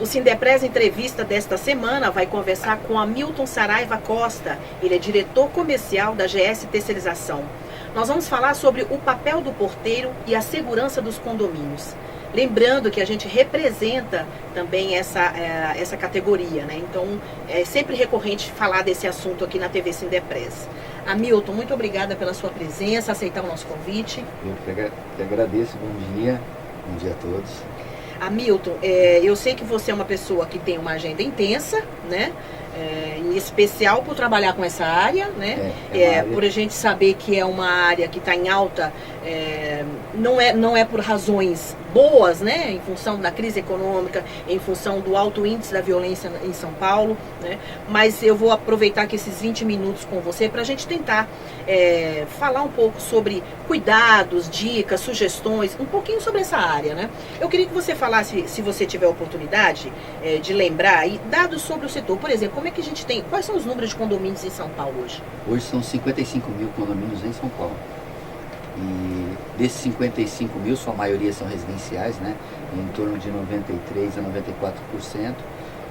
O Sindepres Entrevista desta semana vai conversar com Hamilton Saraiva Costa. Ele é diretor comercial da GS Terceirização. Nós vamos falar sobre o papel do porteiro e a segurança dos condomínios. Lembrando que a gente representa também essa categoria, né? Então, é sempre recorrente falar desse assunto aqui na TV Sindepres. Hamilton, muito obrigada pela sua presença, aceitar o nosso convite. Eu que agradeço, bom dia a todos. Hamilton, eu sei que você é uma pessoa que tem uma agenda intensa, né? Em especial por trabalhar com essa área, né? Por a gente saber que é uma área que está em alta, não é por razões boas, né? Em função da crise econômica, em função do alto índice da violência em São Paulo, né? Mas eu vou aproveitar aqui esses 20 minutos com você para a gente tentar falar um pouco sobre cuidados, dicas, sugestões, um pouquinho sobre essa área, né? Eu queria que você falasse, se você tiver oportunidade, de lembrar aí, dados sobre o setor. Por exemplo, como é que a gente tem, quais são os números de condomínios em São Paulo hoje? Hoje são 55 mil condomínios em São Paulo. E desses 55 mil, sua maioria são residenciais, né? Em torno de 93% a 94%.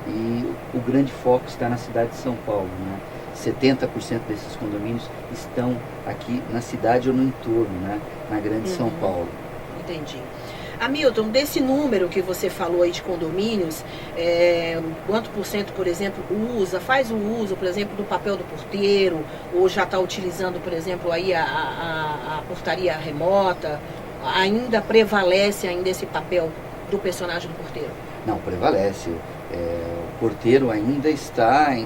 E o grande foco está na cidade de São Paulo, né? 70% desses condomínios estão aqui na cidade ou no entorno, né? Na grande São Paulo. Entendi. Hamilton, desse número que você falou aí de condomínios, quanto por cento, por exemplo, faz o uso, por exemplo, do papel do porteiro, ou já está utilizando, por exemplo, aí a portaria remota? Ainda prevalece esse papel do personagem do porteiro? Não, prevalece. O porteiro ainda está em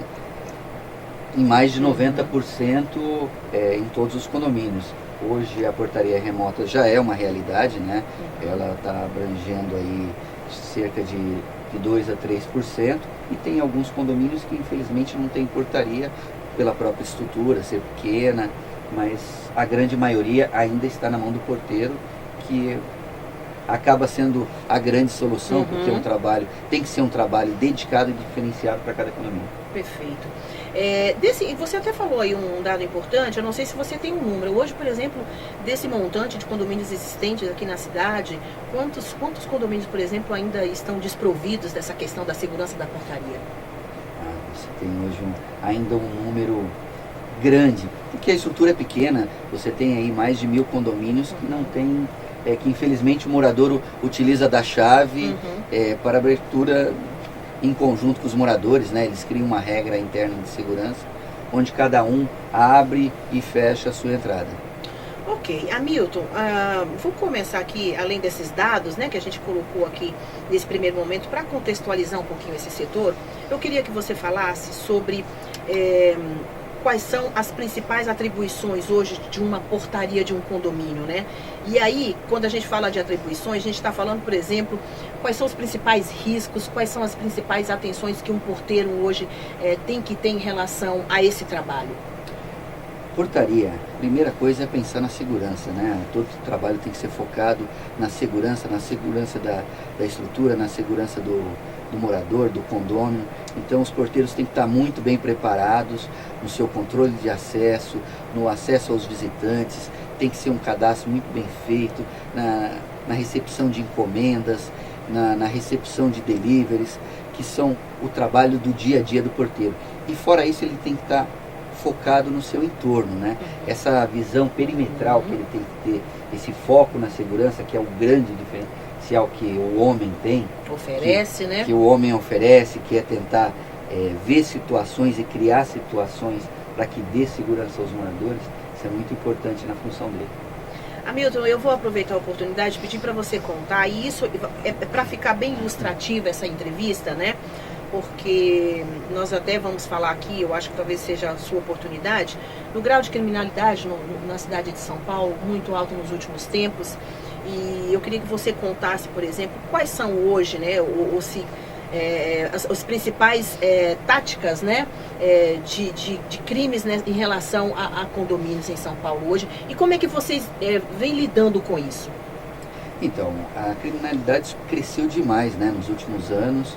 mais de 90% em todos os condomínios. Hoje a portaria remota já é uma realidade, né? Ela está abrangendo aí cerca de 2 a 3%, e tem alguns condomínios que infelizmente não tem portaria pela própria estrutura, ser pequena, mas a grande maioria ainda está na mão do porteiro, que acaba sendo a grande solução, porque tem que ser um trabalho dedicado e diferenciado para cada condomínio. Perfeito. Você até falou aí um dado importante, eu não sei se você tem um número. Hoje, por exemplo, desse montante de condomínios existentes aqui na cidade, quantos condomínios, por exemplo, ainda estão desprovidos dessa questão da segurança da portaria? Você tem hoje ainda um número grande, porque a estrutura é pequena. Você tem aí mais de 1000 condomínios que não tem, que infelizmente o morador utiliza da chave para abertura em conjunto com os moradores, né? Eles criam uma regra interna de segurança, onde cada um abre e fecha a sua entrada. Ok, Hamilton, vou começar aqui, além desses dados, né, que a gente colocou aqui nesse primeiro momento, para contextualizar um pouquinho esse setor, eu queria que você falasse sobre quais são as principais atribuições hoje de uma portaria de um condomínio, né? E aí, quando a gente fala de atribuições, a gente está falando, por exemplo, quais são os principais riscos, quais são as principais atenções que um porteiro hoje tem que ter em relação a esse trabalho? Portaria, primeira coisa é pensar na segurança, né? Todo trabalho tem que ser focado na segurança da estrutura, na segurança do morador, do condômino. Então os porteiros têm que estar muito bem preparados no seu controle de acesso, no acesso aos visitantes. Tem que ser um cadastro muito bem feito na recepção de encomendas, na recepção de deliveries, que são o trabalho do dia a dia do porteiro. E fora isso, ele tem que estar focado no seu entorno, né? Essa visão perimetral que ele tem que ter, esse foco na segurança, que é o grande diferencial que o homem tem. Oferece, né? Que o homem oferece, que é tentar ver situações e criar situações para que dê segurança aos moradores. Isso é muito importante na função dele. Hamilton, eu vou aproveitar a oportunidade de pedir para você contar, e isso é para ficar bem ilustrativa essa entrevista, né? Porque nós até vamos falar aqui, eu acho que talvez seja a sua oportunidade, no grau de criminalidade na cidade de São Paulo, muito alto nos últimos tempos, e eu queria que você contasse, por exemplo, quais são hoje, né, as principais táticas, né, de crimes, né, em relação a condomínios em São Paulo hoje, e como é que vocês vêm lidando com isso? Então, a criminalidade cresceu demais, né, nos últimos anos.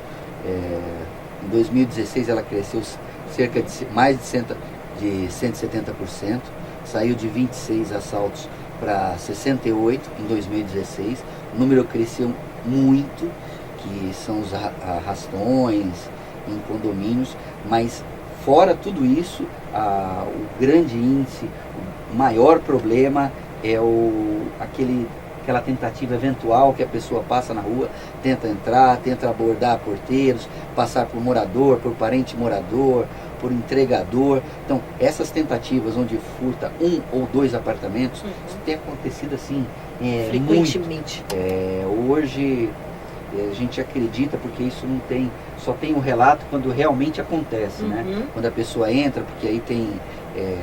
Em 2016 ela cresceu cerca de mais de 170%, saiu de 26 assaltos para 68 em 2016, o número cresceu muito, que são os arrastões em condomínios, mas fora tudo isso, o grande índice, o maior problema é aquela tentativa eventual que a pessoa passa na rua, tenta entrar, tenta abordar porteiros, passar por morador, por parente morador, por entregador. Então, essas tentativas onde furta 1 ou 2 apartamentos, isso tem acontecido assim frequentemente. Hoje a gente acredita, porque isso não tem, só tem o relato quando realmente acontece, né? Quando a pessoa entra, porque aí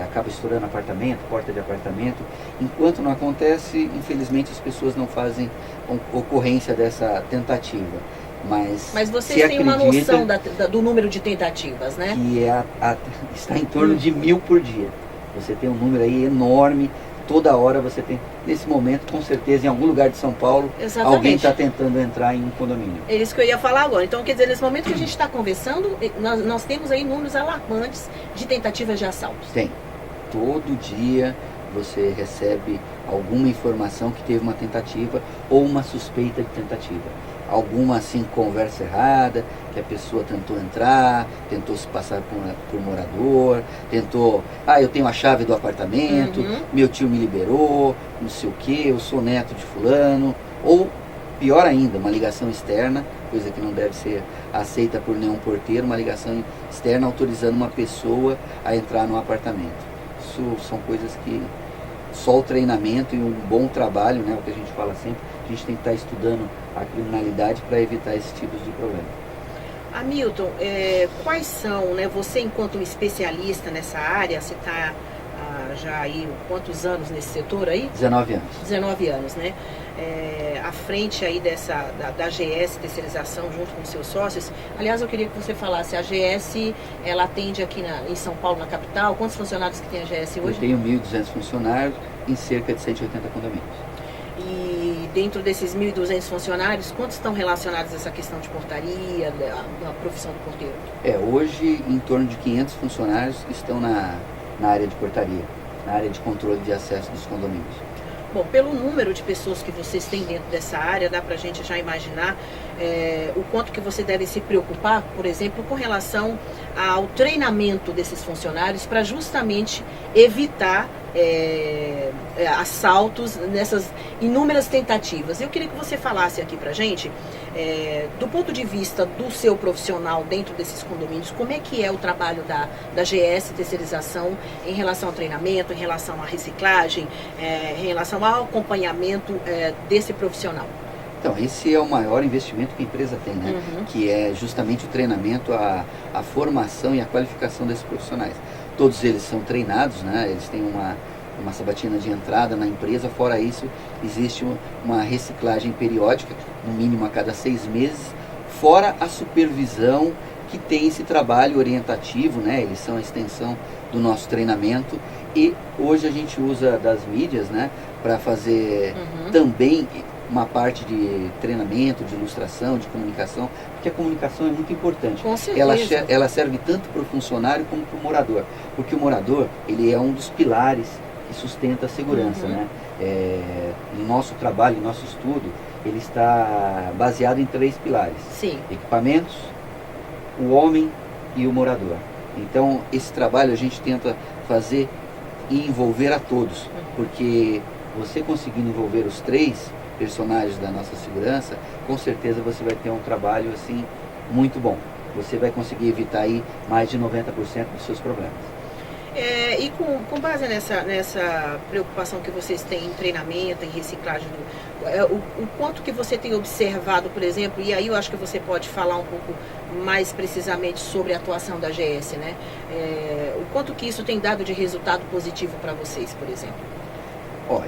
acaba estourando apartamento, porta de apartamento. Enquanto não acontece, infelizmente as pessoas não fazem ocorrência dessa tentativa. Mas vocês têm uma noção do número de tentativas, né? Que está em torno de 1000 por dia. Você tem um número aí enorme. Toda hora você tem, nesse momento, com certeza, em algum lugar de São Paulo, exatamente, alguém está tentando entrar em um condomínio. É isso que eu ia falar agora. Então, quer dizer, nesse momento que a gente está conversando, nós temos aí números alarmantes de tentativas de assaltos. Tem. Todo dia você recebe alguma informação que teve uma tentativa ou uma suspeita de tentativa. Alguma, assim, conversa errada, que a pessoa tentou entrar, tentou se passar por morador, tentou, eu tenho a chave do apartamento, meu tio me liberou, não sei o que, eu sou neto de fulano, ou pior ainda, uma ligação externa, coisa que não deve ser aceita por nenhum porteiro, uma ligação externa autorizando uma pessoa a entrar no apartamento. Isso são coisas que só o treinamento e um bom trabalho, né, o que a gente fala sempre, a gente tem que estar estudando a criminalidade para evitar esses tipos de problema. Hamilton, quais são, né, você enquanto um especialista nessa área, você está já aí quantos anos nesse setor aí? 19 anos. 19 anos, né? À frente aí da GS Terceirização junto com seus sócios. Aliás, eu queria que você falasse, a GS, ela atende aqui em São Paulo, na capital, quantos funcionários que tem a GS hoje? Eu tenho 1.200 funcionários em cerca de 180 condomínios. E dentro desses 1.200 funcionários, quantos estão relacionados a essa questão de portaria, da profissão do porteiro? Hoje, em torno de 500 funcionários estão na área de portaria, na área de controle de acesso dos condomínios. Bom, pelo número de pessoas que vocês têm dentro dessa área, dá pra gente já imaginar o quanto que você deve se preocupar, por exemplo, com relação ao treinamento desses funcionários para justamente evitar assaltos nessas inúmeras tentativas. Eu queria que você falasse aqui pra gente, do ponto de vista do seu profissional dentro desses condomínios, como é que é o trabalho da GS Terceirização em relação ao treinamento, em relação à reciclagem, em relação ao acompanhamento desse profissional? Então, esse é o maior investimento que a empresa tem, né? Que é justamente o treinamento, a formação e a qualificação desses profissionais. Todos eles são treinados, né? Eles têm uma sabatina de entrada na empresa. Fora isso, existe uma reciclagem periódica, no mínimo a cada 6 meses, fora a supervisão que tem esse trabalho orientativo, né? Eles são a extensão do nosso treinamento. E hoje a gente usa das mídias, né, para fazer também uma parte de treinamento, de ilustração, de comunicação, porque a comunicação é muito importante. Com certeza. Ela serve tanto para o funcionário como para o morador, porque o morador, ele é um dos pilares que sustenta a segurança, né? No nosso trabalho, no nosso estudo, ele está baseado em 3 pilares. Sim. Equipamentos, o homem e o morador. Então, esse trabalho a gente tenta fazer e envolver a todos, porque você conseguindo envolver os 3 personagens da nossa segurança, com certeza você vai ter um trabalho assim muito bom. Você vai conseguir evitar aí mais de 90% dos seus problemas. E com base nessa preocupação que vocês têm em treinamento, em reciclagem, o quanto que você tem observado, por exemplo, e aí eu acho que você pode falar um pouco mais precisamente sobre a atuação da GS, né? O quanto que isso tem dado de resultado positivo para vocês, por exemplo?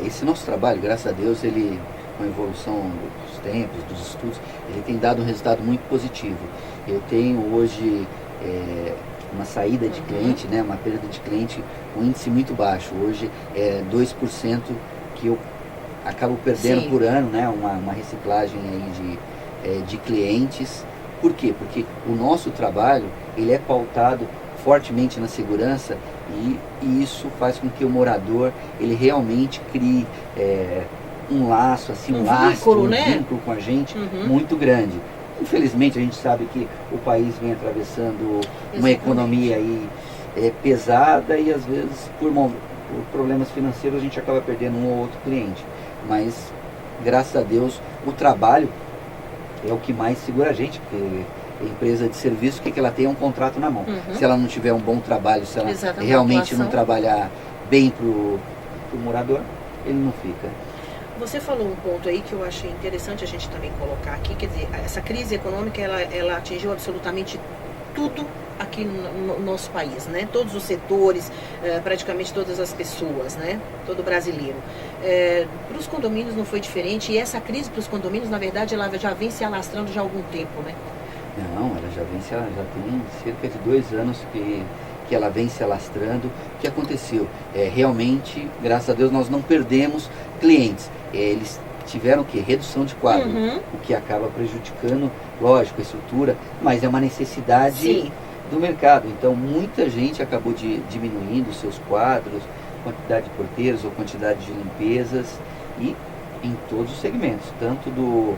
Esse nosso trabalho, graças a Deus, ele, com a evolução dos tempos, dos estudos, ele tem dado um resultado muito positivo. Eu tenho hoje uma saída de cliente, né, uma perda de cliente, um índice muito baixo. Hoje é 2% que eu acabo perdendo por ano, né, uma reciclagem aí de clientes. Por quê? Porque o nosso trabalho, ele é pautado fortemente na segurança e isso faz com que o morador, ele realmente crie um laço, assim, um vínculo, vínculo com a gente muito grande. infelizmente a gente sabe que o país vem atravessando uma Exatamente. economia aí pesada e às vezes por problemas financeiros a gente acaba perdendo um ou outro cliente. Mas graças a Deus o trabalho é o que mais segura a gente, porque a empresa de serviço, o que ela tem é um contrato na mão. Se ela não tiver um bom trabalho, se ela realmente não trabalhar bem para o morador, ele não fica. Você falou um ponto aí que eu achei interessante a gente também colocar aqui, quer dizer, essa crise econômica, ela atingiu absolutamente tudo aqui no nosso país, né? Todos os setores, praticamente todas as pessoas, né? Todo brasileiro. Para os condomínios não foi diferente, e essa crise para os condomínios, na verdade, ela já vem se alastrando já há algum tempo, né? Não, ela já tem cerca de 2 anos que ela vem se alastrando. O que aconteceu? Realmente, graças a Deus, nós não perdemos clientes. Eles tiveram o quê? Redução de quadro, o que acaba prejudicando, lógico, a estrutura, mas é uma necessidade do mercado. Então, muita gente acabou diminuindo os seus quadros, quantidade de porteiros ou quantidade de limpezas, e em todos os segmentos, tanto do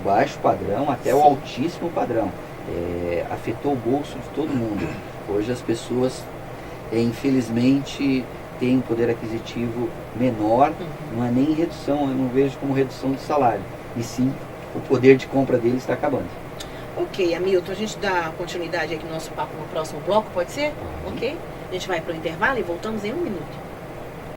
baixo padrão até o altíssimo padrão. Afetou o bolso de todo mundo. Hoje as pessoas, infelizmente, têm um poder aquisitivo menor, não é nem redução, eu não vejo como redução de salário, e sim o poder de compra deles está acabando. Ok, Hamilton, a gente dá continuidade aqui no nosso papo no próximo bloco, pode ser? Ok? A gente vai para o intervalo e voltamos em 1 minuto.